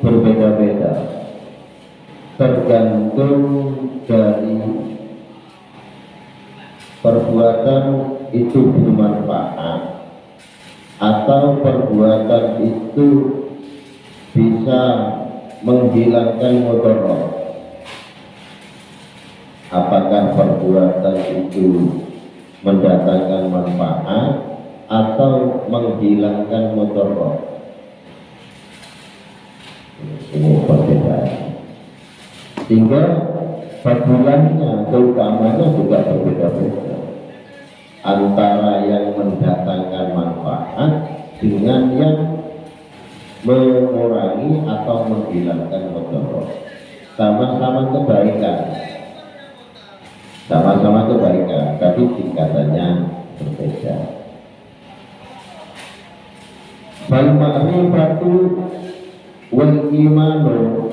berbeda-beda, tergantung dari perbuatan itu bermanfaat atau perbuatan itu bisa menghilangkan mudarat. Apakah perbuatan itu mendatangkan manfaat atau menghilangkan mudarat? Ini perbedaan. Sehingga fadilannya, keutamanya juga berbeda-beda antara yang mendatangkan manfaat dengan yang mengurangi atau menghilangkan mudarat. Sama-sama kebaikan, tapi tingkatannya berbeda. Fal ma'rifatu wal imanu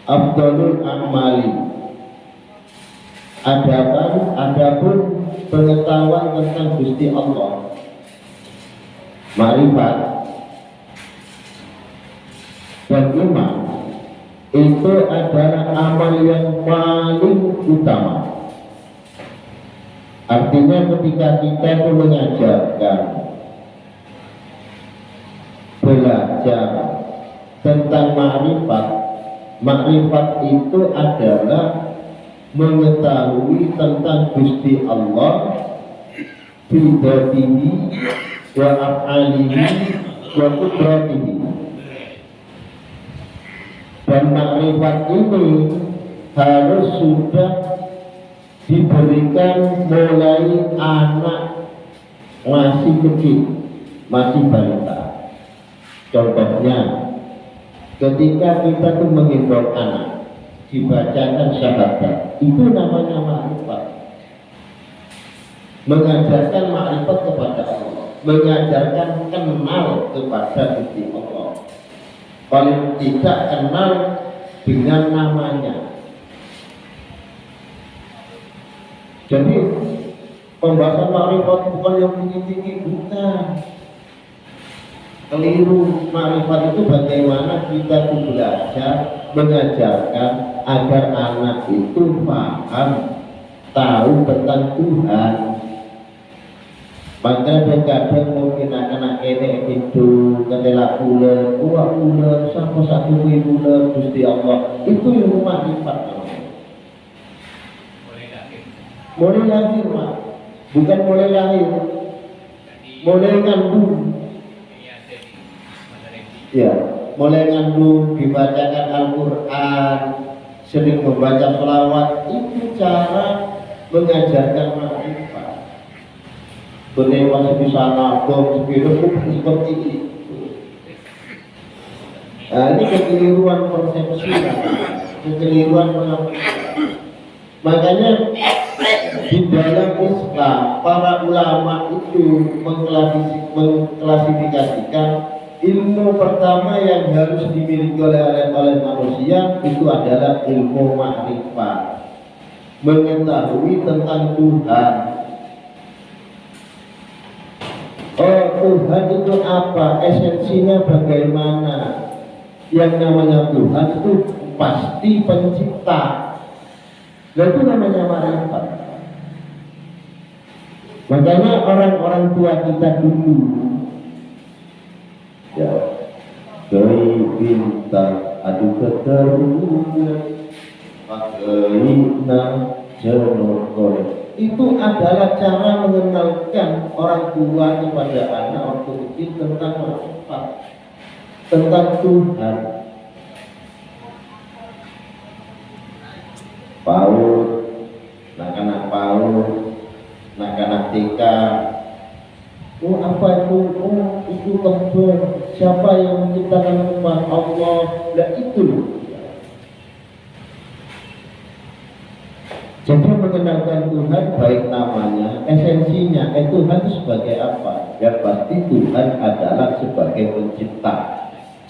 afdalul a'mali. Adapun pengetahuan tentang Gusti Allah, ma'rifat dan iman, itu adalah amal yang paling utama. Artinya ketika kita itu mengajarkan, belajar tentang ma'rifat, ma'rifat itu adalah mengetahui tentang Gusti Allah, fi dzatihi wa af'alihi wa qudratihi. Dan makrifat ini harus sudah diberikan mulai anak masih kecil, masih balita. Contohnya, ketika kita tuh menghimbau anak, dibacakan syahadat, itu namanya makrifat. Mengajarkan makrifat kepada Allah, mengajarkan kenal kepada Gusti Allah. Paling tidak kenal dengan namanya. Jadi pembahasan makrifat bukan yang tinggi-tinggi, bukan. Keliru. Makrifat itu bagaimana kita belajar mengajarkan agar anak itu paham, tahu tentang Tuhan. Maka kadang mungkin anak-anak ini itu ketelak ular, uang ular, sama satu ular, Gusti Allah. Itu ilmu makrifat. Mulai lahir, Pak. Bukan mulai lahir, mulai ngandung. Ya, mulai ngandung, dibacakan Al-Quran, sering membaca selawat. Itu cara mengajarkan makrifat. Benih masih bisa nabung seperti itu. Nah, ini kekeliruan persepsi, kekeliruan pengertian. Makanya di dalam Islam para ulama itu mengklasifikasikan ilmu pertama yang harus dimiliki oleh manusia itu adalah ilmu makrifat, mengetahui tentang Tuhan. Oh, Tuhan itu apa? Esensinya bagaimana? Yang namanya Tuhan itu pasti pencipta. Dan itu namanya makrifat. Makanya orang-orang tua kita dulu, ya, Kiai bintang adu keterunya, Kiai Janokon. Itu adalah cara mengenalkan orang tua kepada anak waktu kecil tentang makrifat, tentang Tuhan. PAUD, anak-anak PAUD, anak-anak TK. Oh, apa itu? Oh, itu kebun. Siapa yang menciptakan kebun? Allah. Nah, itu. Jadi mengenalkan Tuhan baik namanya, esensinya, Tuhan itu sebagai apa? Yang pasti Tuhan adalah sebagai pencipta.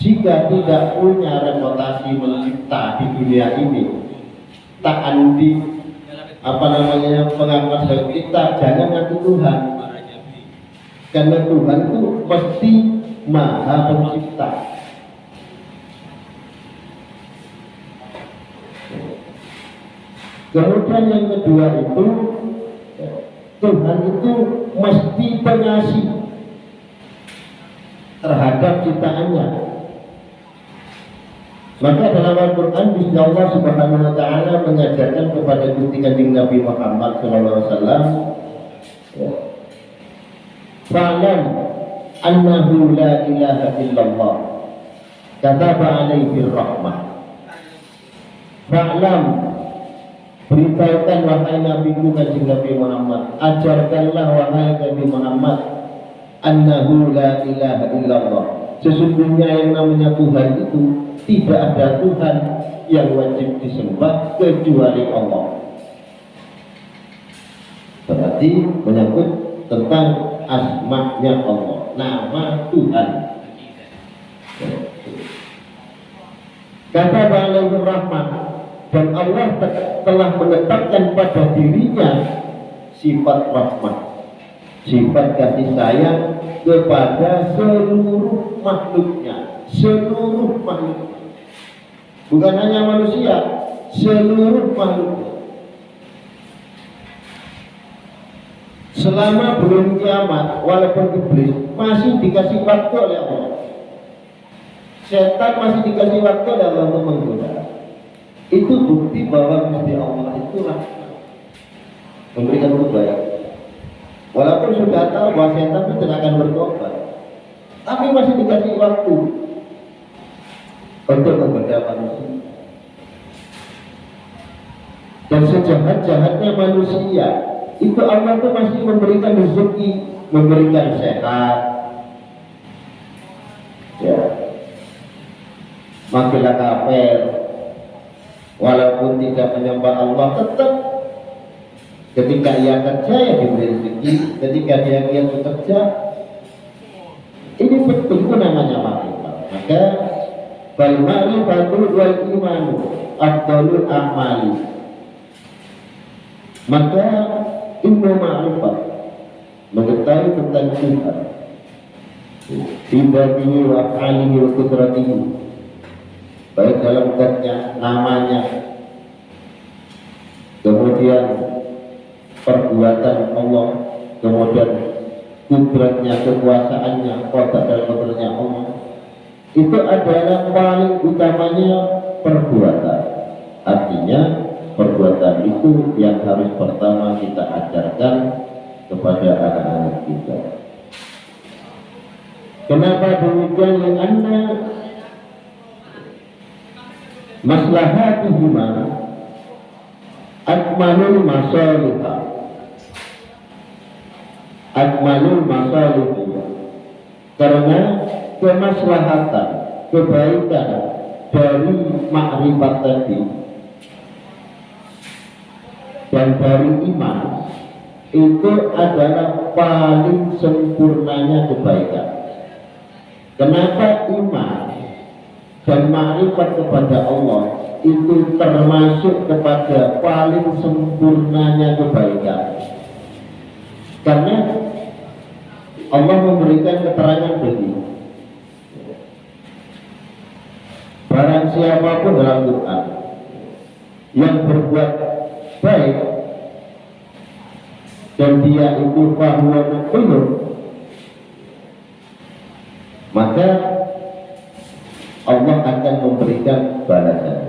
Jika tidak punya reputasi mencipta di dunia ini, tak andi pengangkat dari kita, jangan ngaku Tuhan. Karena Tuhan itu pasti maha pencipta. Kemudian yang kedua itu, Tuhan itu mesti pengasih terhadap ciptaannya. Maka dalam Al-Quran Bismillah Allah Subhanahu wa Ta'ala mengajarkan kepada Kanjeng Nabi Muhammad SAW, fa'lam annahu la ilaha illallah kataba alaihi rahmah. Fa'lam, beritahukan wahai Nabiku Kanjeng Nabi Muhammad, ajarkanlah wahai Nabi Muhammad, annahu la ilaha illallah, sesungguhnya yang namanya Tuhan itu tidak ada Tuhan yang wajib disembah kecuali Allah. Berarti menyangkut tentang asma-Nya Allah, nama Tuhan. Kata alaihi rahmah, dan Allah telah menetapkan pada dirinya sifat rahmat, sifat kasih sayang kepada seluruh makhluknya, seluruh makhluk, bukan hanya manusia, seluruh makhluk. Selama belum kiamat, walaupun iblis masih dikasih waktu oleh Allah, setan masih dikasih waktu oleh Allah untuk menggoda. Itu bukti bahwa Gusti Allah itulah memberikan kebaikan. Walaupun sudah tahu bahwa setan itu tidak akan bertobat, tapi masih dikasih waktu untuk menggoda manusia. Dan sejahat-jahatnya manusia itu Allah itu masih memberikan rezeki, memberikan sehat, ya, makilah kafir, walaupun tidak menyembah Allah, tetap ketika ia kerja ya diberi rezeki, ketika dia bekerja, ini betul itu namanya makrifat. Maka bal ma'rifatul wal imanu afdalul a'mali. Maka ilmu ma'rifat, mengetahui tentang Tuhan, ibadihi wa af'alihi wa qudratihi, baik dalam zatnya, namanya, kemudian perbuatan Allah, kemudian kudratnya, kekuasaannya, kodak dan kodratnya Allah. Itu adalah paling utamanya perbuatan. Artinya perbuatan itu yang harus pertama kita ajarkan kepada anak-anak kita. Kenapa demikian? Karena maslahatihima akmalul masalihah, akmalul masalihah, karena kemaslahatan, kebaikan dari makrifat tadi dan dari iman itu adalah paling sempurnanya kebaikan. Kenapa iman dan makrifat kepada Allah itu termasuk kepada paling sempurnanya kebaikan? Karena Allah memberikan keterangan begini, barang siapapun dalam Quran yang berbuat baik dan dia itu fahuwa mu'minun, maka Allah akan memberikan balasan.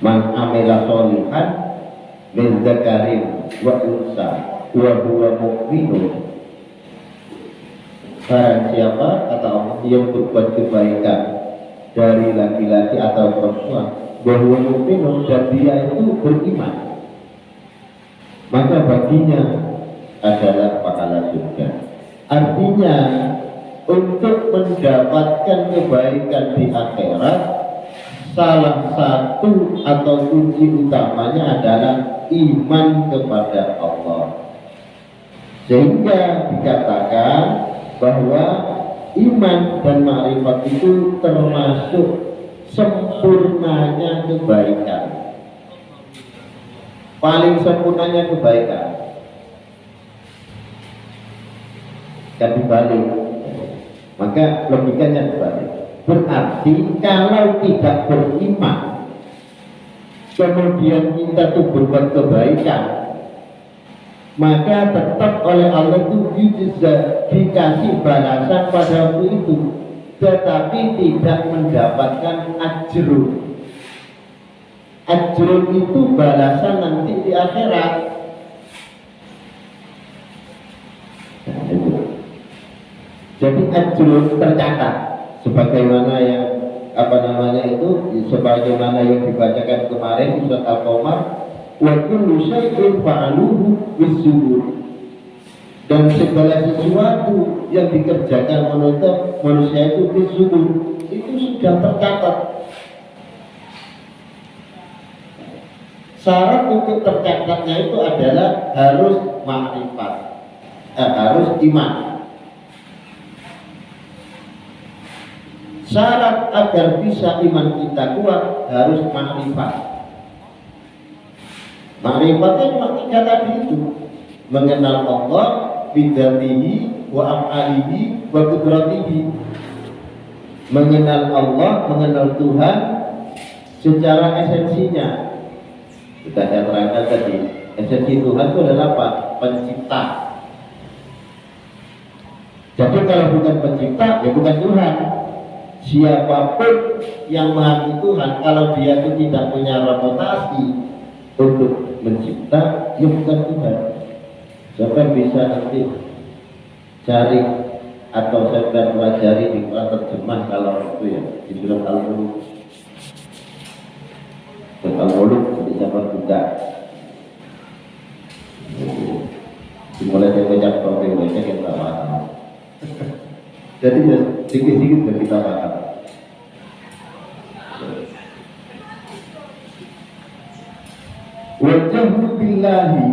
Man amila sholihan min dzakarin wa unsa wa huwa mu'minun, barang siapa kata Allah yang berbuat kebaikan dari laki-laki atau perempuan, bahwa mu'minun, dan dia itu beriman, maka baginya adalah pahala surga. Artinya untuk mendapatkan kebaikan di akhirat, salah satu atau kunci utamanya adalah iman kepada Allah. Sehingga dikatakan bahwa iman dan makrifat itu termasuk sempurnanya kebaikan, paling sempurnanya kebaikan. Dan dibalik, maka logikanya dibalik. Berarti kalau tidak beriman kemudian kita tuh berbuat kebaikan, maka tetap oleh Allah itu dikasih balasan pada waktu itu, tetapi tidak mendapatkan ajrun. Ajrun itu balasan nanti di akhirat. Nah, itu. Jadi ajrun tercatat sebagaimana yang sebagaimana yang dibacakan kemarin surat Al-Qamar, wa kullu syai'in fa'aluhu bis-subur, dan segala sesuatu yang dikerjakan manusia itu bis-subur, itu sudah tercatat. Syarat untuk tercatatnya itu adalah harus ma'rifat, harus iman. Syarat agar bisa iman kita kuat harus ma'rifat. Ma'rifatnya cuma 3 tadi itu: mengenal Allah bidzatihi wa af'alihi wa qudratihi. Mengenal Allah, mengenal Tuhan secara esensinya. Kita terangkan tadi, esensi Tuhan itu adalah apa? Pencipta. Jadi kalau bukan pencipta, ya bukan Tuhan. Siapapun yang mengaku Tuhan, kalau dia itu tidak punya reputasi untuk mencipta, ya bukan Tuhan. Siapa bisa nanti cari atau saya pelajari di Quran terjemah kalau itu ya di surat Al-Mulk. Surat Al-Mulk bisa berbuka. Dimulai dari banyak problem-nya kita paham. Jadi ya sedikit-sedikit dan kita paham. Wajahmu billahi,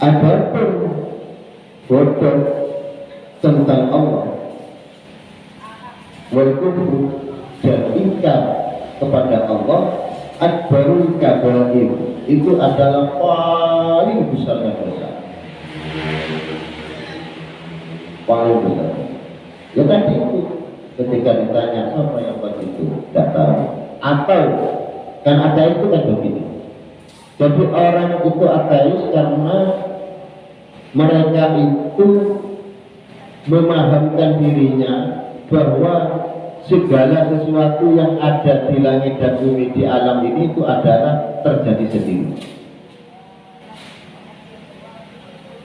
adapun bodoh tentang Allah, wal kufru, dan ingkar kepada Allah, akbarul kabair, itu adalah paling besarnya dosa. Paling besar. Ya tadi itu ketika ditanya apa yang begitu, tidak tahu. Atau kan ada itu kan begini. Jadi orang itu ateis karena mereka itu memahamkan dirinya bahwa segala sesuatu yang ada di langit dan bumi, di alam ini itu adalah terjadi sendiri.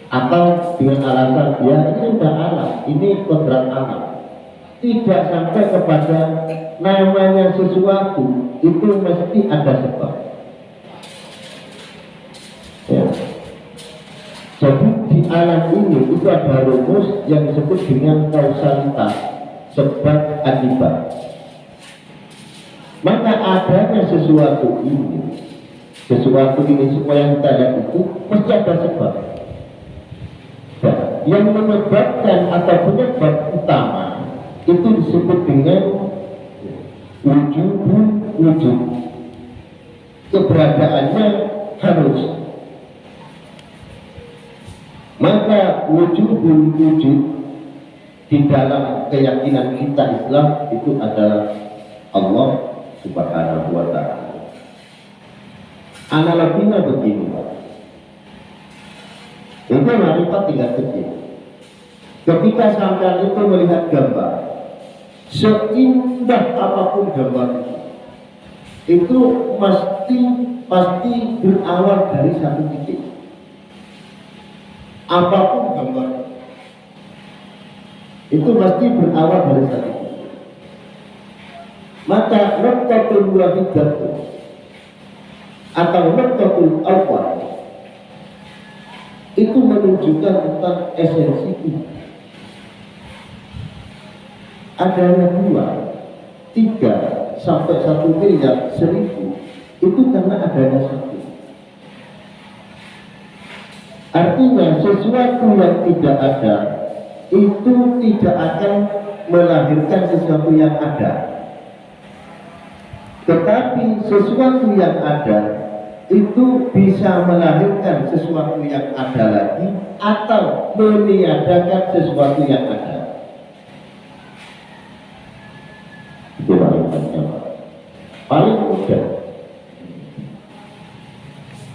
Atau dengan alasan ya ini sudah alam, ini kodrat alam. Tidak sampai kepada namanya sesuatu itu mesti ada sebab. Ya. Jadi di alam ini itu ada rumus yang disebut dengan kausalitas, sebab akibat. Maka adanya sesuatu ini semua yang kita lihat itu mesti ada sebab. Ya. Yang menyebabkan atau penyebab utama itu disebut dengan wujud. Keberadaannya harus. Maka wujud di dalam keyakinan kita Islam itu adalah Allah Subhanahu wa ta'ala. Analoginya begini, itu marifat tingkat kecil. Ketika sampai itu melihat gambar, seindah apapun gambar itu pasti berawal dari satu titik. Apapun gambar itu pasti berawal dari satu titik. Maka nuqtatul wahidatu atau nuqtatul awal itu menunjukkan tentang esensi itu. Adanya 2, 3 sampai 1 miliar 1000 itu karena adanya satu. Artinya sesuatu yang tidak ada itu tidak akan melahirkan sesuatu yang ada. Tetapi sesuatu yang ada itu bisa melahirkan sesuatu yang ada lagi atau meniadakan sesuatu yang ada. Itu marifatnya, Pak. paling mudah.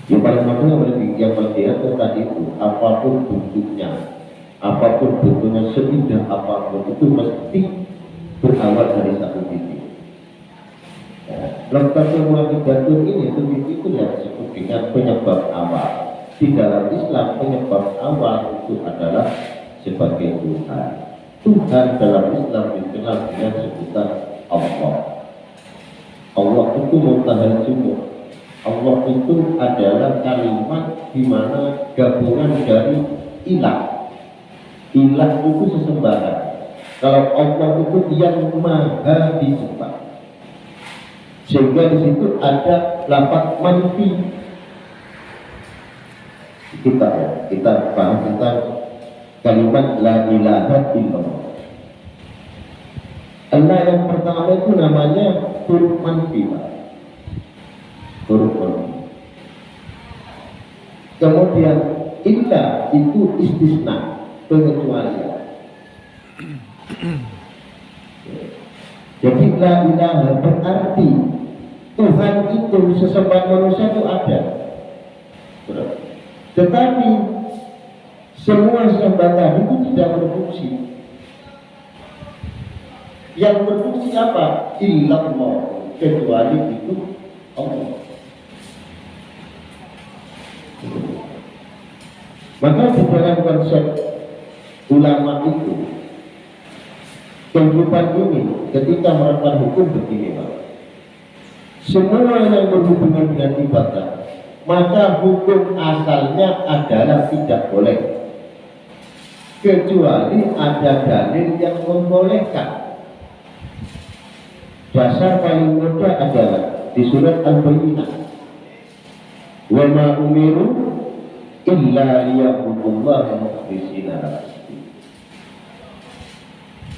Yang paling mudah yang diatur tadi itu, apapun bentuknya, seindah apapun itu mesti berawal dari satu titik. Lafadzul muafiqatun ini itu yang disebut dengan penyebab awal. Di dalam Islam penyebab awal itu adalah sebagai Tuhan. Tuhan dalam Islam dikenal dengan sebutan Allah. Allah itu muntahal jumur. Allah itu adalah kalimat di mana gabungan dari ilah. Ilah itu sesembahan. Kalau Allah itu yang maha disembah. Sehingga di situ ada lafaz manfi. Kita bahas tentang kalimat la ilaha illallah. Allah yang pertama itu namanya huruf manfi, huruf manfi. Kemudian illa itu istisna, pengecualian. Jadi la ilaha berarti Tuhan itu sesembahan manusia itu ada. Tetapi semua sembah itu tidak berfungsi. Yang berfungsi apa? Illallah, kecuali itu Allah. Maka di dalam konsep ulama itu, kehidupan ini ketika menerapkan hukum begini, Pak. Semua yang berhubungan dengan ibadah, maka hukum asalnya adalah tidak boleh, kecuali ada dalil yang membolehkan. Dasar paling mudah adalah di surat Al-Bayyinah, wa ma umiru illa liya'budullaha mukhlishina lahu-d-din.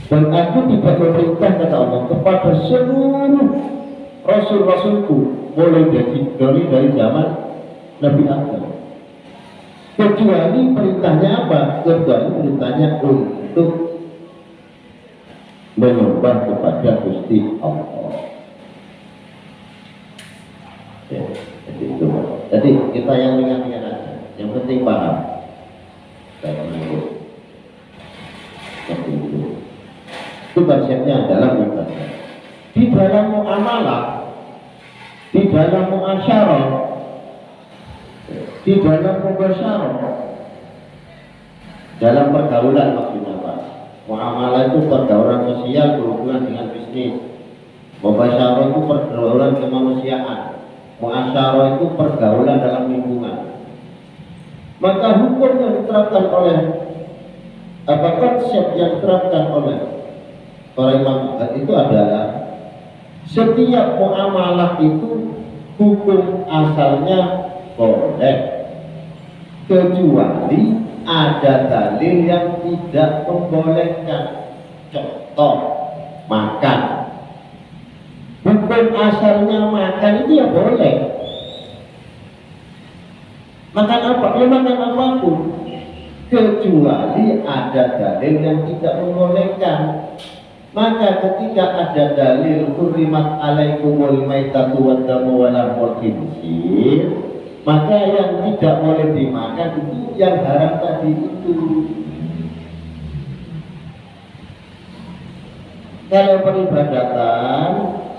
Dan aku tidak memerintah, kata Allah, kepada seluruh Rasul-Rasulku, mulai dari zaman Nabi Adam, kecuali perintahnya apa? Kecuali perintahnya untuk menyembah kepada Gusti Allah. Ya, jadi itu. Jadi kita yang ringan-ringan aja, yang penting paham. Seperti itu. Itu konsepnya adalah ibadah. Di dalam muamalah, di dalam muasyarah, di dalam mubasyarah, dalam pergaulan maksudnya apa? Muamalah itu pergaulan sosial berhubungan dengan bisnis. Mubasyarah itu pergaulan kemanusiaan. Muasyarah itu pergaulan dalam lingkungan. Maka hukum yang diterapkan oleh konsep yang diterapkan oleh para imam itu adalah setiap muamalah itu hukum asalnya boleh, kecuali ada dalil yang tidak membolehkan. Contoh, makan. Hukum asalnya makan itu ya boleh. Makan apa? Ya makan apapun, kecuali ada dalil yang tidak membolehkan. Maka ketika ada dalil hurrimat alaikumul maitatu waddamu wa lahmul khinzir, maka yang tidak boleh dimakan itu yang haram tadi itu. Kalau peribadatan,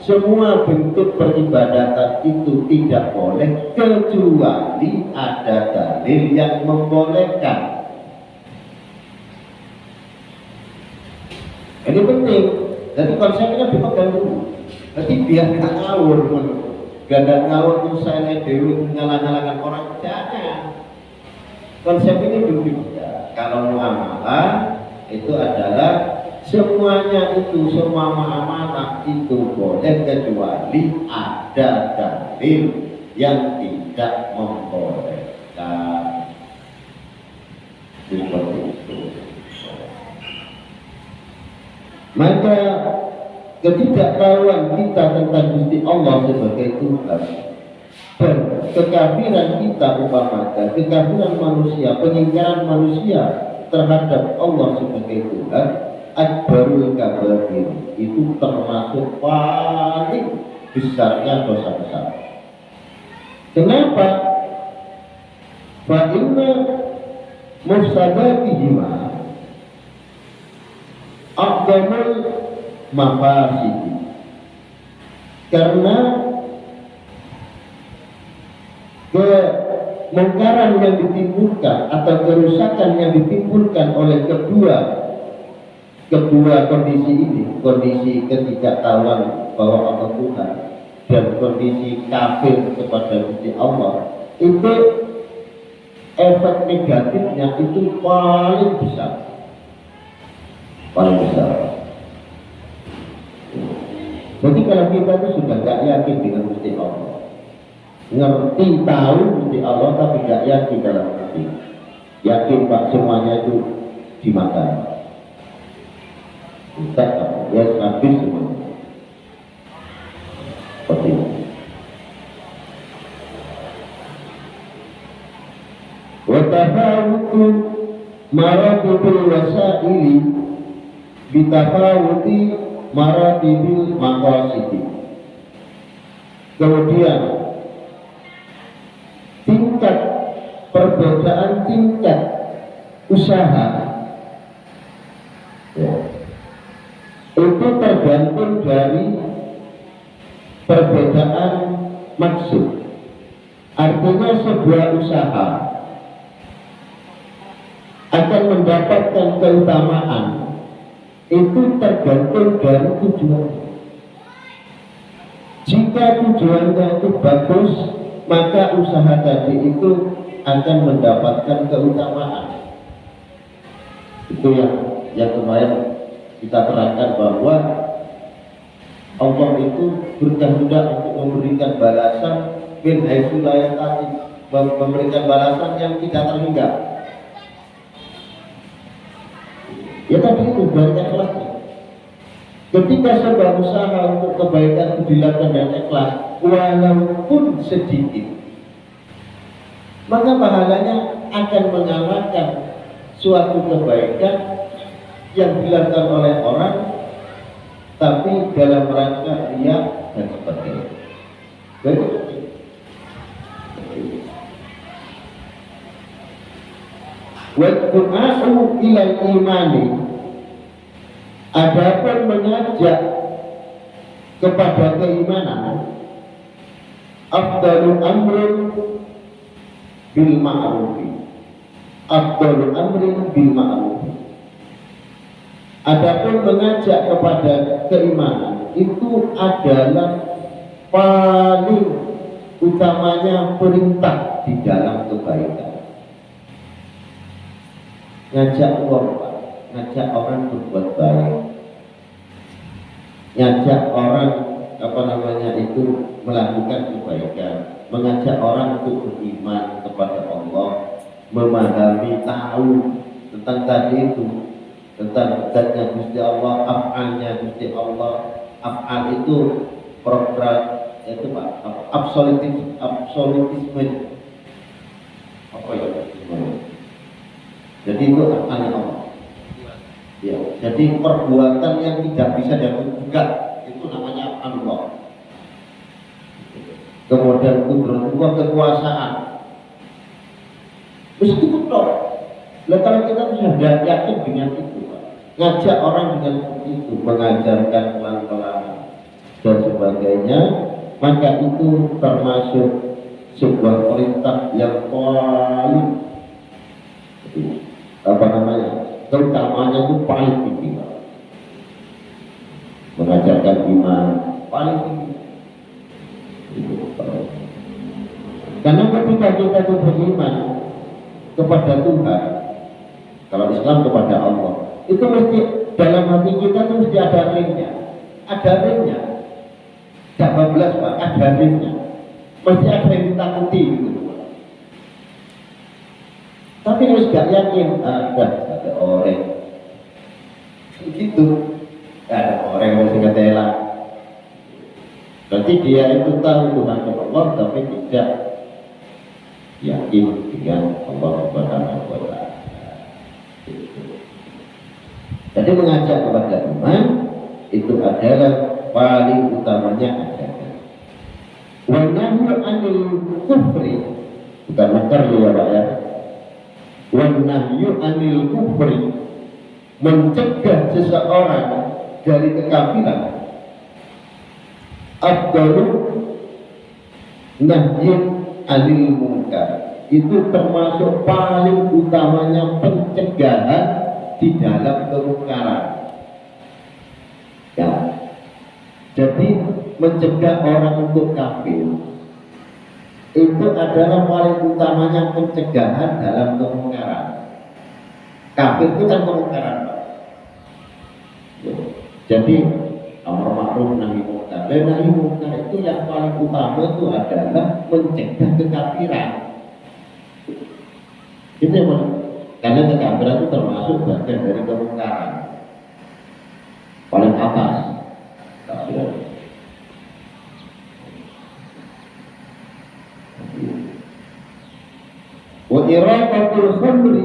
semua bentuk peribadatan itu tidak boleh, kecuali ada dalil yang membolehkan. Ini penting, jadi konsepnya dipegang dulu. Jadi biar nggak ngawur, gak ngawur tuh saya dewi ngalang-ngalangan orang, jangan. Konsep ini dulu ya. Kalau muamalah itu adalah semuanya itu, semua muamalah itu boleh, kecuali ada dalil yang tidak membolehkan. Seperti itu. Maka ketidaktahuan kita tentang Gusti Allah sebagai Tuhan dan kekafiran kita umpamakan, kekafiran manusia, pengingkaran manusia terhadap Allah sebagai Tuhan, akbarul kabair, itu termasuk paling besarnya dosa besar. Kenapa? Fa inna mufsadatihima aqdamul mafasidi, karena kemungkaran yang ditimbulkan atau kerusakan yang ditimbulkan oleh kedua kondisi ini, kondisi ketidaktahuan bahwa Allah Tuhan dan kondisi kafir kepada Gusti Allah, itu efek negatifnya itu paling besar, paling besar. Jadi kalau kita itu sudah gak yakin dengan Gusti Allah, ngerti tahu Gusti Allah tapi gak yakin dalam hati, yakin Pak semuanya itu dimakan, kita ya habis semuanya. Seperti itu. Wa tafawutu maratibil wasaili bitafawuti maratibil maqasidi. Kemudian tingkat perbedaan tingkat usaha ya, itu tergantung dari perbedaan maksud. Artinya sebuah usaha akan mendapatkan keutamaan itu tergantung dari tujuan. Jika tujuannya itu bagus, maka usaha tadi itu akan mendapatkan keutamaan. Itu yang kemarin kita terangkan bahwa Allah itu berkehendak untuk memberikan balasan min haitsu la yahtasib, memberikan balasan yang tidak terhingga. Ya tadi itu banyak ikhlasnya. Ketika sebuah usaha untuk kebaikan dilakukan dengan ikhlas, walaupun sedikit, maka pahalanya akan mengalahkan suatu kebaikan yang dilakukan oleh orang tapi dalam rangka riya dan sebagainya. Begitu. Wa du'a'u ilal imani, adapun mengajak kepada keimanan, afdalu amrin bil ma'rufi, afdalu amrin bil ma'rufi. Adapun mengajak kepada keimanan itu adalah paling utamanya perintah di dalam kebaikan. Ngajak ngajak orang berbuat baik, ngajak orang itu melakukan kebaikan, mengajak orang untuk beriman kepada Allah, memahami tahu tentang tadi itu, tentang zatnya Gusti Allah, af'alnya Gusti Allah. Af'al itu program itu Pak, absolutisme apa ya? Jadi itu af'alnya Allah. Ya, jadi perbuatan yang tidak bisa dibuka itu namanya Allah. Kemudian kudratullah, kekuasaan. Meskipun toh, kalau kita sudah yakin dengan itu, ngajak orang dengan itu, mengajarkan pelan-pelan dan sebagainya, maka itu termasuk sebuah perintah yang paling keutamanya itu paling tinggi. Mengajarkan iman paling tinggi. Karena ketika kita itu beriman kepada Tuhan, kalau Islam kepada Allah, itu mesti dalam hati kita itu mesti ada ringnya, tidak bablas Pak, ada ringnya, mesti ada yang ditakuti gitu. Tapi harus gak yakin, ada orang gitu, ada orang yang masih ketelan. Berarti dia itu tahu Tuhan Allah, tapi tidak yakin dengan Allah Subhanahu wa Ta'ala. Jadi mengajak kepada iman itu adalah paling utamanya ajakan. anil kufri, bukan mungkar ya Pak ya. Wan nahyu anil kufri, mencegah seseorang dari kekafiran. Afdalu nahyin anil munkar, itu termasuk paling utamanya pencegahan di dalam kemungkaran. Ya. Jadi mencegah orang untuk kafir itu adalah paling utamanya pencegahan dalam kemungkaran. Kafir itu kan kemungkaran, Pak. Jadi amar ma'ruf nahi munkar. Dan nahi munkar itu yang paling utama itu adalah mencegah kekafiran. Itu yang karena kekafiran itu termasuk bagian dari kemungkaran paling atas. Kafiran. Wa iraqatul khamri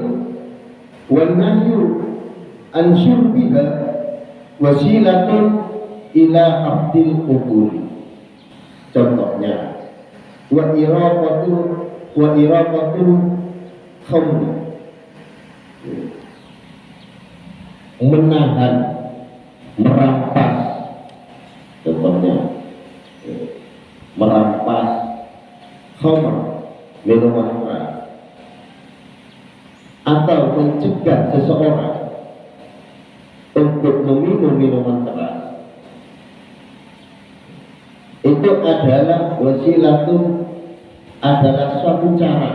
wan nahyu an syurbiha wasilatun ila abdil quburi. Contohnya wa iraqatul khamri, menahan, merampas. Contohnya merampas khamr, minuman keras, atau mencegah seseorang untuk meminum minuman keras. Itu adalah wasilatun, adalah suatu cara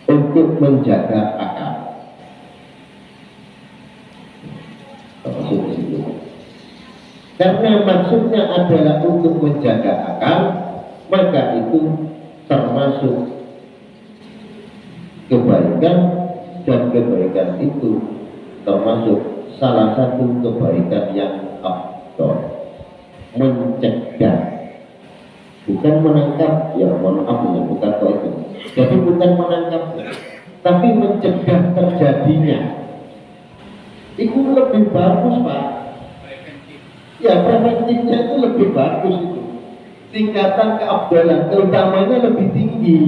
untuk menjaga akal. Karena maksudnya adalah untuk menjaga akal, maka itu termasuk kebaikan, dan kebaikan itu termasuk salah satu kebaikan yang afdal. Mencegah, bukan menangkap, ya mohon maaf ya, bukan itu. Jadi bukan menangkap, tapi mencegah terjadinya. Itu lebih bagus, Pak. Ya, preventifnya itu lebih bagus itu. Tingkatan keabdalan, keutamanya lebih tinggi.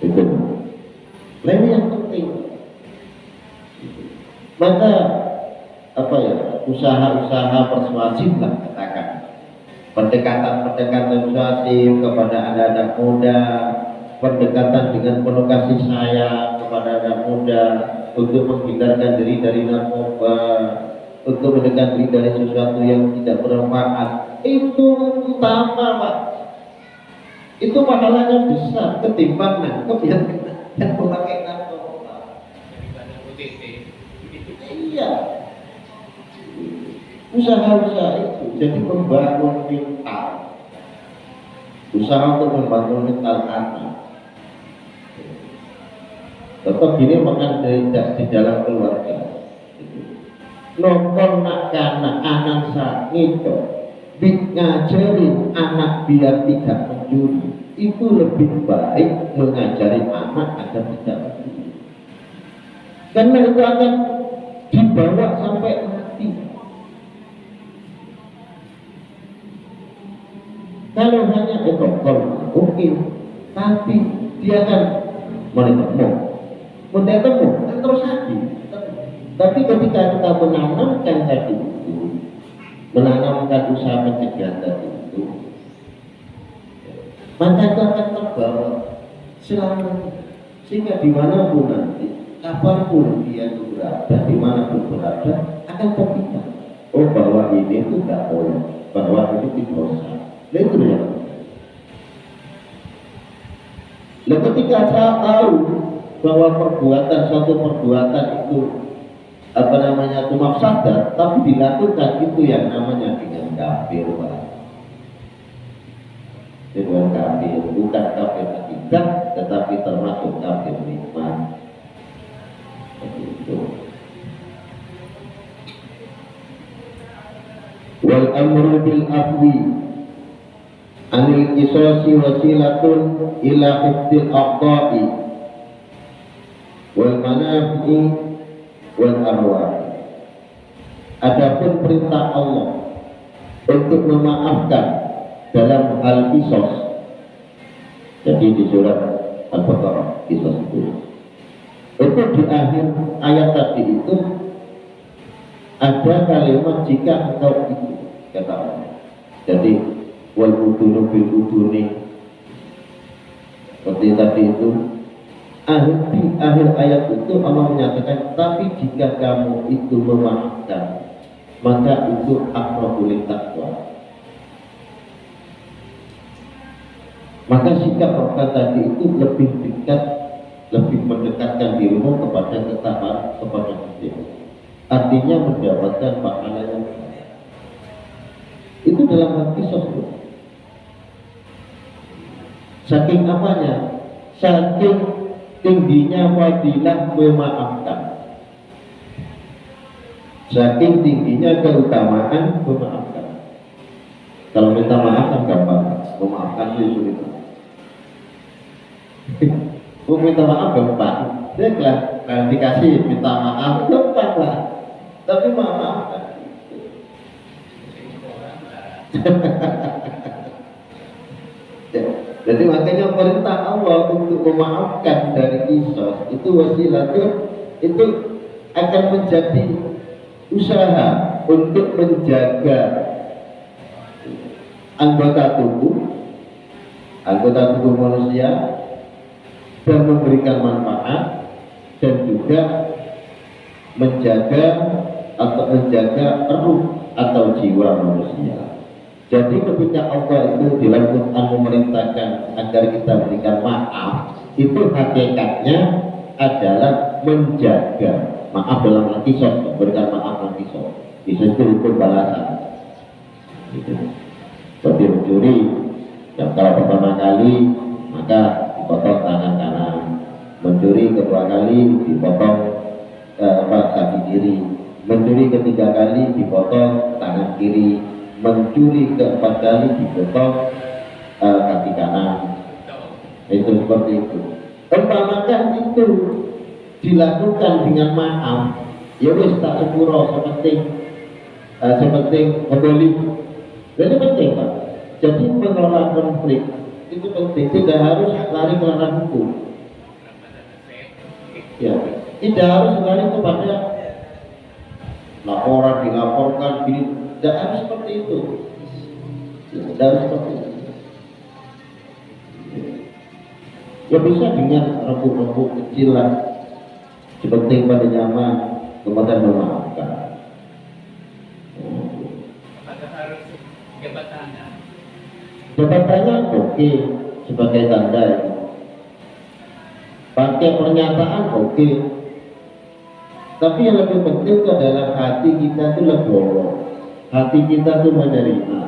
Itu. Nah, ini yang penting. Maka apa ya, usaha-usaha persuasif lah katakan, pendekatan persuasif kepada anak-anak muda, pendekatan dengan penuh kasih sayang kepada anak muda untuk menghindarkan diri dari narkoba, untuk mendekat diri dari sesuatu yang tidak bermanfaat. Itu utama, Pak. Itu pahalanya besar ketimbang nangkep yang memakai narkoba. Iya. Usaha-usaha itu jadi membangun mental, usaha untuk membangun mental anak. Tetap gini makan di dalam keluarga. Nongkon nak kana anak sak itu, ngajarin anak biar tidak mencuri, itu lebih baik mengajari anak agar tidak mencuri. Karena itu akan dibawa sampai mati. Kalau hanya ekor, oke, tapi dia kan menetemu, kan terus hati. Tapi ketika kita menanamkan tadi itu, menanamkan usaha pencegahan tadi itu, maka itu akan terbawa selamanya. Sehingga dimanapun nanti, kapanpun dia itu berada, dimanapun berada, akan terpikir, oh bahwa ini itu tidak boleh, bahwa itu dosa. Nah itu ya. Nah ketika saya tahu bahwa suatu perbuatan itu itu mafsadat, tapi dilakukan, itu yang namanya dengan kafir, Pak. Dengan kafir, bukan kafir hakikat, tetapi termasuk kafir nikmat. Begitu. Wal amru bil afwi anil qisasi wasilatun ila hifdzil aqda'i wal manafi wal arwah. Adapun perintah Allah untuk memaafkan dalam hal kisos. Jadi di surat Al-Baqarah kisos itu di akhir ayat tadi itu ada kalimat jika engkau itu, kata Allah. Jadi wal udunu bil uduni, seperti tadi itu. Di akhir ayat itu Allah menyatakan, tapi jika kamu itu memaafkan, maka itu aqrabul taqwa. Maka sikap Rabbah tadi itu lebih dekat, lebih mendekatkan dirimu kepada ketakwaan, kepada dirimu. Artinya mendapatkan pahala yang baik. Itu dalam hati sosok. Saking apanya? Saking tingginya fadilah memaafkan. Saking tingginya keutamaan memaafkan. Kalau minta maaf kan gampang, memaafkan itu sulit. Mau minta maaf gampang, dia kan dikasih minta maaf gampang lah. Tapi maaf kan. Jadi makanya perintah Allah untuk memaafkan dari kisos itu wasilah itu akan menjadi usaha untuk menjaga anggota tubuh manusia dan memberikan manfaat dan juga menjaga ruh atau jiwa manusia. Jadi ketika Allah itu di dalam Quran memerintahkan agar kita berikan maaf, itu hakikatnya adalah menjaga maaf dalam kisos, berikan maaf dalam kisos. Kisos itu hukum balasan. Gitu. Seperti mencuri, yang kalau pertama kali maka dipotong tangan kanan, mencuri kedua kali dipotong kaki kiri, mencuri ketiga kali dipotong tangan kiri, mencuri keempat kali dipotong kaki kanan. Itu seperti itu. Umpamakan itu dilakukan dengan maaf, ya wis tak sepuro, sepenting kembali. Jadi penting Pak. Jadi mengelola konflik itu penting, tidak harus lari ke ranah hukum. Ya, tidak harus lari kepada laporan, dilaporkan, tidak harus seperti itu. Tidak harus seperti itu. Ya bisa dengan rembuk-rembuk kecil lah, sepenting pada nyaman, kemudian memaafkan. Jabatannya oke, sebagai tanda itu. Pakai pernyataan oke. Tapi yang lebih penting adalah hati kita itu legowo, hati kita itu menerima,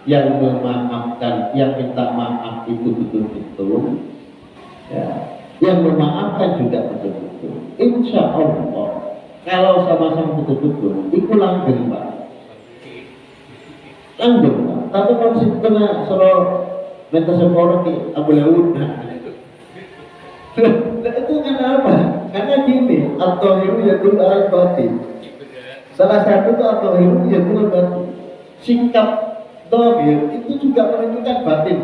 yang memaafkan, yang minta maaf itu betul-betul, ya, yang memaafkan juga betul-betul. Insya Allah, kalau sama-sama betul-betul, itu langgeng Pak. Langgeng Pak. Tapi kalau kena suruh minta sepuluh ki Abu Lewud, itu kenapa? Karena gini, at-thahiru yadul al-batin. Salah satu itu at-thahiru yadul al-batin. Sikap dhahir itu juga menunjukkan batin.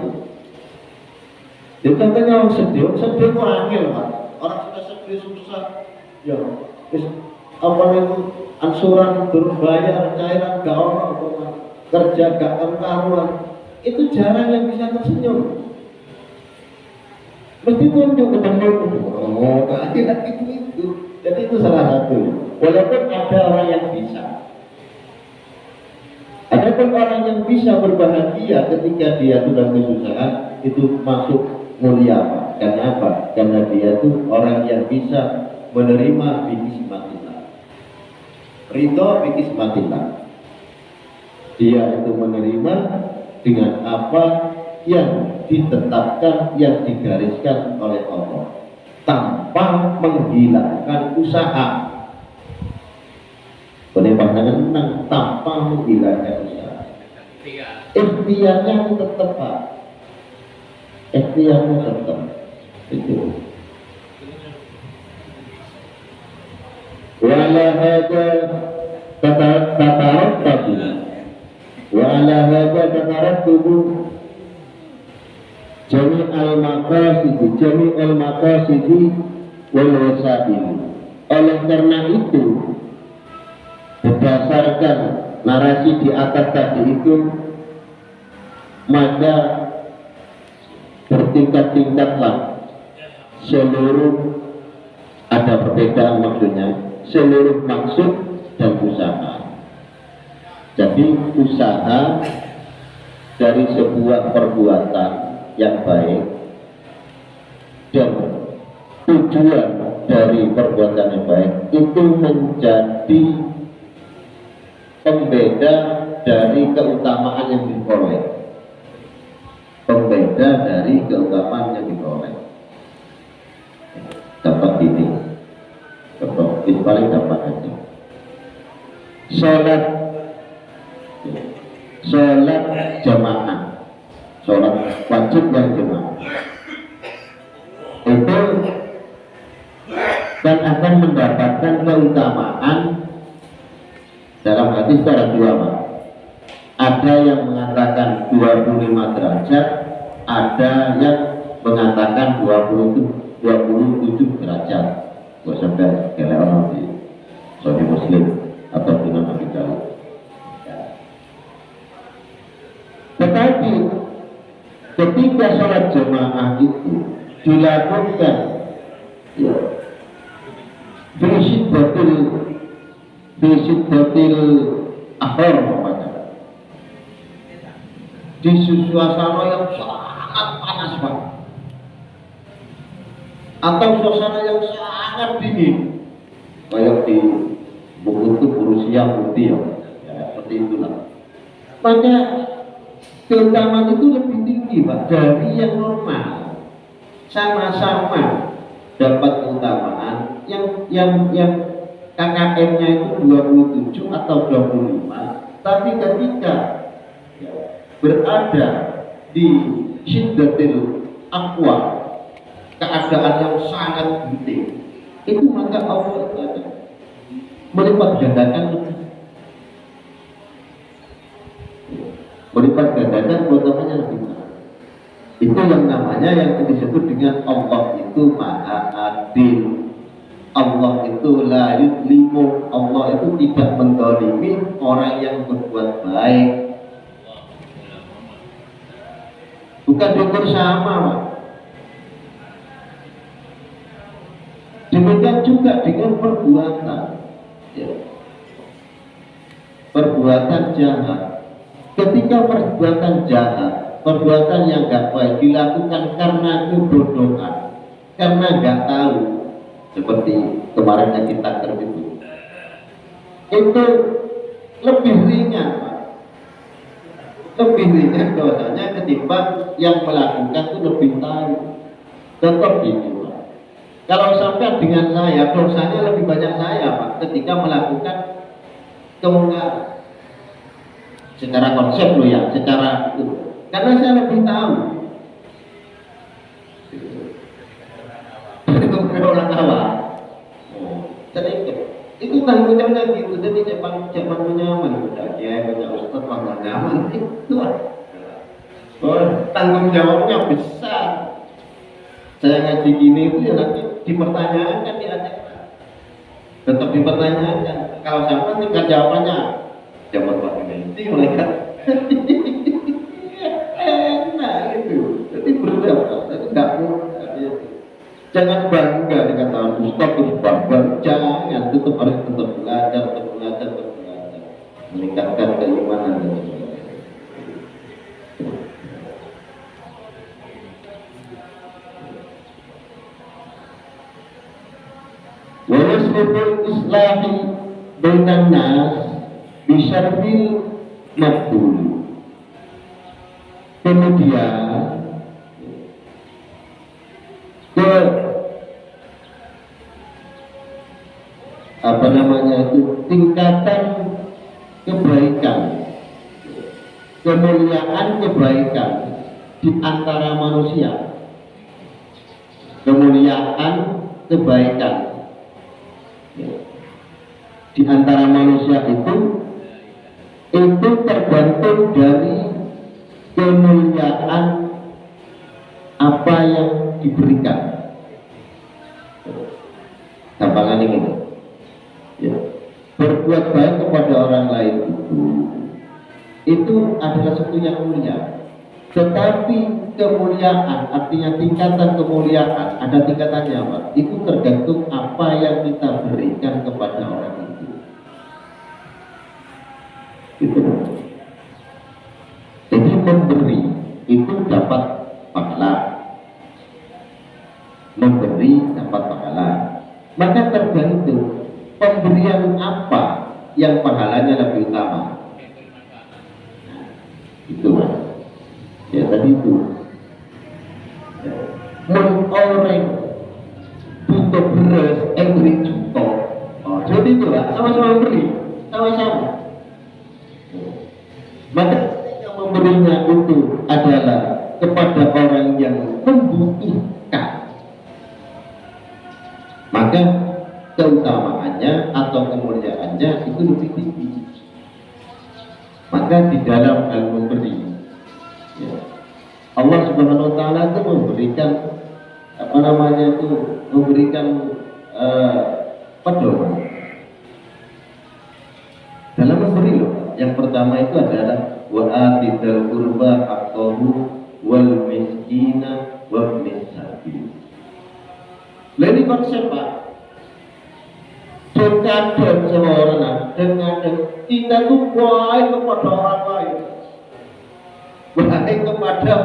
Ya contohnya orang sedih itu angel Pak. Orang sudah sedih susah, ya, apa itu ansuran berbayar, cairan gak orang, kerja gak karuan, itu jarang yang bisa tersenyum. Mesti tunjuk ketemu, oh, akhirnya itu. Jadi itu salah satu. Walaupun ada orang yang bisa, ada pun orang yang bisa berbahagia ketika dia dalam kesusahan, itu masuk mulia Pak. Karena apa? Karena dia itu orang yang bisa menerima bikismatillah, ridho bikismatillah. Dia itu menerima dengan apa yang ditetapkan, yang digariskan oleh Allah, tanpa menghilangkan usaha. Boleh pandangan menang tanpa menghilangkan usaha. Ikhtiarnya tetap Pak. Ikhtiarnya tetap. Itu. Wala hada tatarat tabu. Wa ala hadza tatarattabu jami al-maqasidi wal wasail. Oleh karena itu, berdasarkan narasi di atas tadi itu, maka bertingkat-tingkatlah seluruh, ada perbedaan maksudnya, seluruh maksud dan usaha. Jadi usaha dari sebuah perbuatan yang baik dan tujuan dari perbuatan yang baik itu menjadi pembeda dari keutamaan yang diperoleh. Pembeda dari keutamaan yang diperoleh. Dapat ini, paling dapat aja. Sholat jamaah, sholat wajib yang jamaah itu dan akan mendapatkan keutamaan dalam hadis secara dua, Pak. Ada yang mengatakan 25 derajat, ada yang mengatakan 27 derajat. Gak sampai kira orang di Sahih Muslim atau Sunan Abi Dawud. Tetapi ketika sholat jamaah itu dilakukan bisiddatil akhir, di suasana yang sangat panas, Pak, atau suasana yang sangat dingin, kayak di buku Rusia putih ya, seperti itulah. Maka keutamaan itu lebih tinggi, Pak, dari yang normal. Sama-sama dapat keutamaan yang KKM-nya itu 27 atau 25, tapi ketika berada di syiddatil aqwa, keadaan yang sangat penting, itu maka Allah melipat gandakan keutamanya lebih besar. Itu yang namanya yang disebut dengan Allah itu Maha Adil. Allah itu la yudlimu, Allah itu tidak mendolimi orang yang berbuat baik. Bukan diukur sama, Pak. Demikian juga dengan perbuatan, ya. Perbuatan jahat. Ketika perbuatan jahat, perbuatan yang gak baik dilakukan karena kebodohan, karena gak tahu, seperti kemarin yang kita terbitu, itu lebih ringan, Pak. Lebih ringan dosanya ketimbang yang melakukan itu lebih tahu. Tetap ini, Pak. Kalau sampai dengan saya, dosanya lebih banyak saya, Pak, ketika melakukan kemungkaran. Secara konsep loh ya, secara itu. Karena saya lebih tahu. Itu orang awal. Jadi itu tanggungannya gitu. Jadi jangan nyaman. Udah dia punya ustaz panggilan nyaman itu. Tanggung jawabnya besar. Saya ngaji gini itu ya nanti dipertanyakan di acara. Tetap dipertanyakan. Kalau sampai tinggal jawabannya jawab ini mereka enak itu. Jadi berapa? Jadi nggak jangan bangga dengan tahun ustaz terus bangga. Jangan, tetap harus tetap belajar, meningkatkan keimanan dan sebagainya. Walasrul islahi bainan nas bisyarfil maqbul. Kemudian tingkatan kebaikan, kemuliaan kebaikan di antara manusia, kemuliaan kebaikan di antara manusia itu tergantung dari kemuliaan diberikan. Gampangan ini, ya. Berbuat baik kepada orang lain itu adalah sesuatu yang mulia. Tetapi kemuliaan, artinya tingkatan kemuliaan, ada tingkatannya Pak. Itu tergantung apa yang kita berikan kepada orang itu. Gitu. Jadi memberi itu dapat pahala. Memberi dapat pahala. Maka tergantung pemberian apa yang pahalanya lebih utama. Itu Mas. Ya tadi itu. Orang butuh beras, beri juta. Oh, jadi itu lah, sama-sama beri, sama-sama. Maka yang memberinya itu adalah kepada orang yang membutuhkan. Maka keutamaannya atau kemuliaannya itu lebih tinggi. Maka di dalam hal memberi, ya, Allah Subhanahu Wa Taala itu memberikan memberikan pedoman dalam memberi loh. Yang pertama itu adalah wa atidal qurba haqqahu wal miskina wa ibnis sabil. Ini konsep Pak. Kadang seorang dengan kita tuh baik kepada orang lain, baik kepada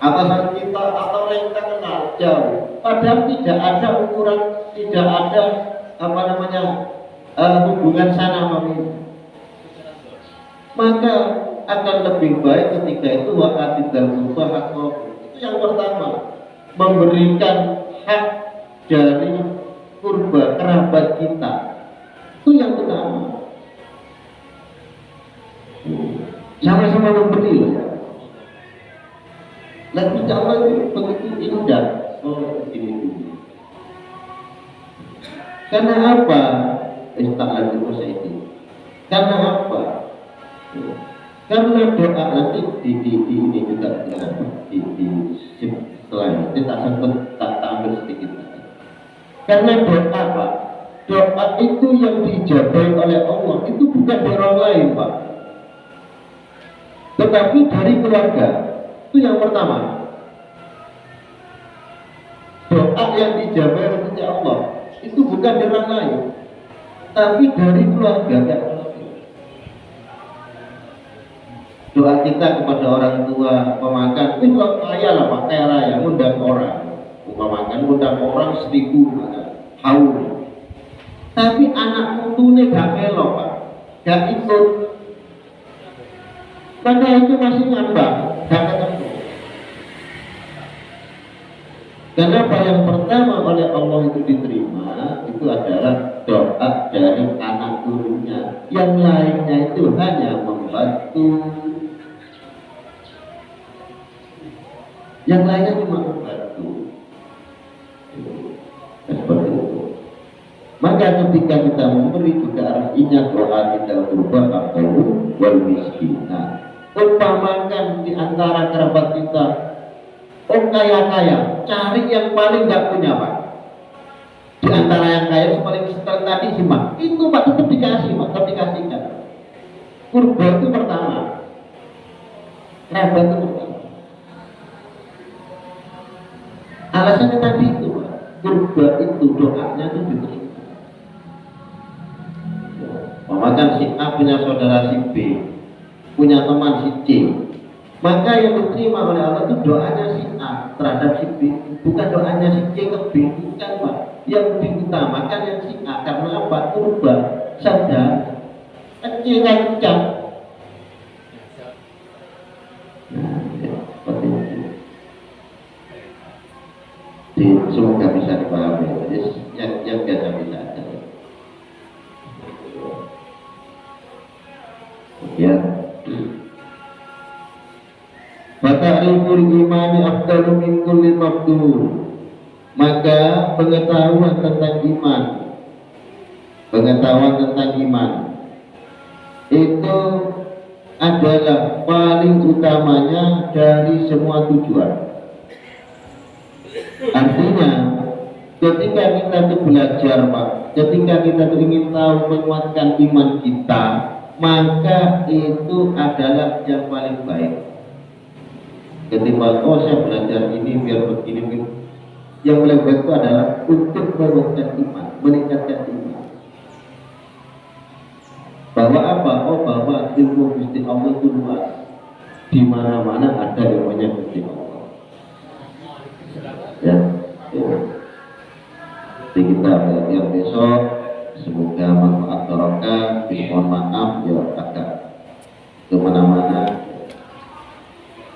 atasan kita atau yang kita kenal jauh. Padahal tidak ada ukuran, tidak ada hubungan sana kami. Maka akan lebih baik ketika itu wakati dan berubah atau itu yang pertama, memberikan hak dari kurba kerabat kita, itu yang utama. Sama-sama memberi loh ya. Lalu Allah begitu indah. Oh ini. Karena apa? Istilah itu saya ini. Karena apa? Karena doa nanti di ini juga di setelah kita tak ambil sedikit. Karena doa Pak, doa itu yang dijabai oleh Allah itu bukan dari orang lain Pak, tetapi dari keluarga. Itu yang pertama. Doa yang dijabai oleh Allah itu bukan dari orang lain, tapi dari keluarga. Doa kita kepada orang tua pemakan itu kaya lah Pak, kaya raya, undang orang, pemakan undang orang 1000 haul. Tapi anak putune gak melok Pak, gak ikut. Maka itu masih ngambang, gak ketemu. Kenapa yang pertama oleh Allah itu diterima itu adalah doa dari anak turunnya. Yang lainnya itu hanya membantu. Yang lainnya cuma membantu. Seperti itu. Maka ketika kita memberi juga harus ingat doa kita berubah atau wal miskina. Umpamakan di antara kerabat kita, kaya-kaya, cari yang paling nggak punya Pak. Di antara yang kaya yang paling setel tadi simak, itu Pak tetap dikasih Pak, tetap dikasihkan. Kurban itu pertama, kerabat itu pertama. Alasannya tadi itu Pak, kurban itu doanya itu diterima. Umpamakan si A punya saudara si B, punya teman si C, maka yang diterima oleh Allah itu doanya si A terhadap si B, bukan doanya si C ke B, bukan Pak. Yang diutamakan yang si A, karena apa? Kurban saudara kecil kencang. Nah, ya, seperti itu. Jadi, semoga bisa dipahami. Yang biasa bisa ada. Ya. Fata'riful imani afdalu min kulli mabdur. Maka pengetahuan tentang iman, pengetahuan tentang iman itu adalah paling utamanya dari semua tujuan. Artinya ketika kita itu belajar Pak, ketika kita itu ingin tahu menguatkan iman kita, maka itu adalah yang paling baik. Ketimbang oh saya belajar ini biar begini, yang paling baik itu adalah untuk menguatkan iman, meningkatkan iman. Bahwa apa? Oh bahwa ilmu Gusti Allah itu luas, di mana-mana ada ilmunya Gusti Allah. Ya. Jadi kita belajar besok, semoga manfaat barokah. Mohon maaf ya agak kemana-mana.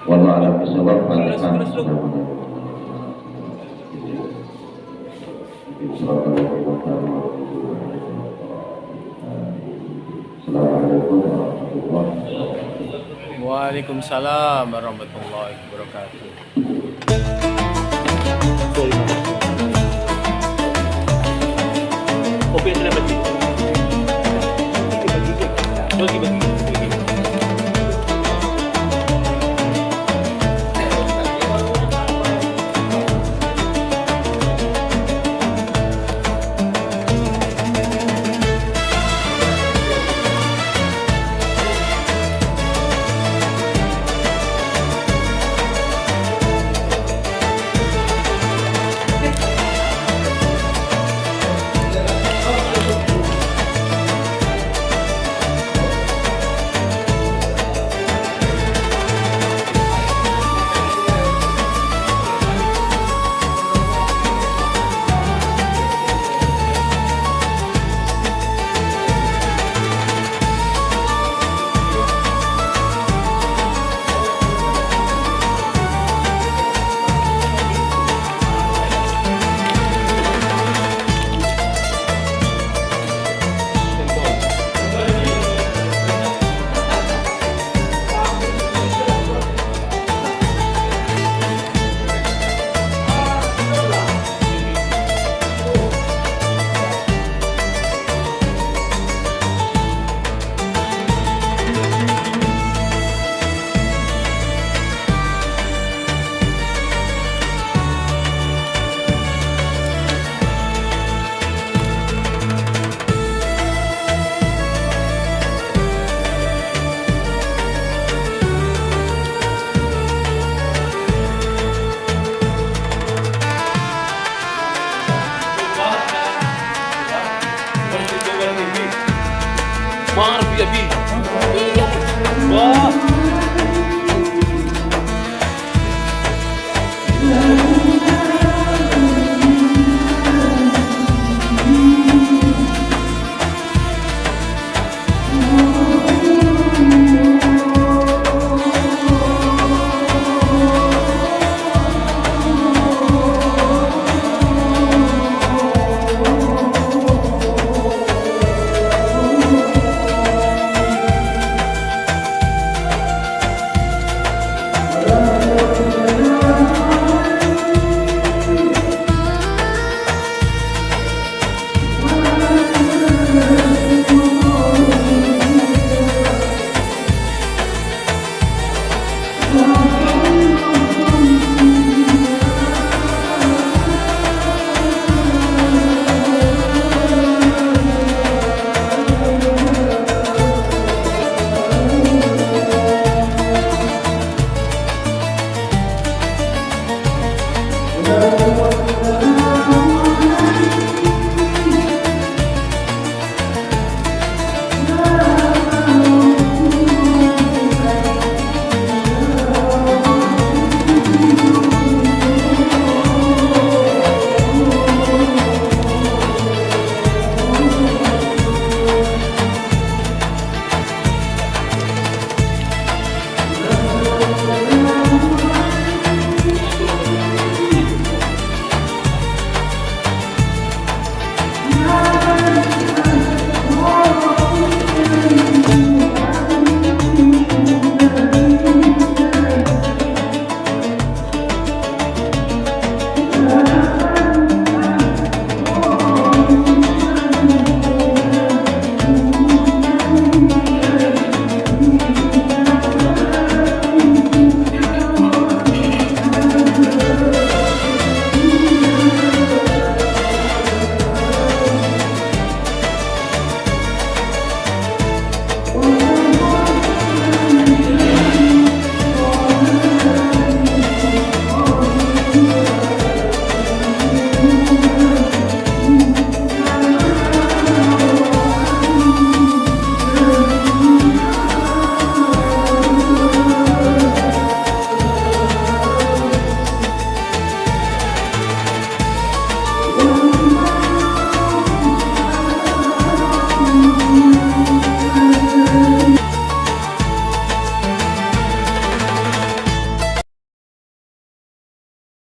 Wallahu a'lam bishawab. Assalamualaikum warahmatullahi wabarakatuh. Waalaikumsalam warahmatullahi wabarakatuh. Kopi sudah bagi. Bagi.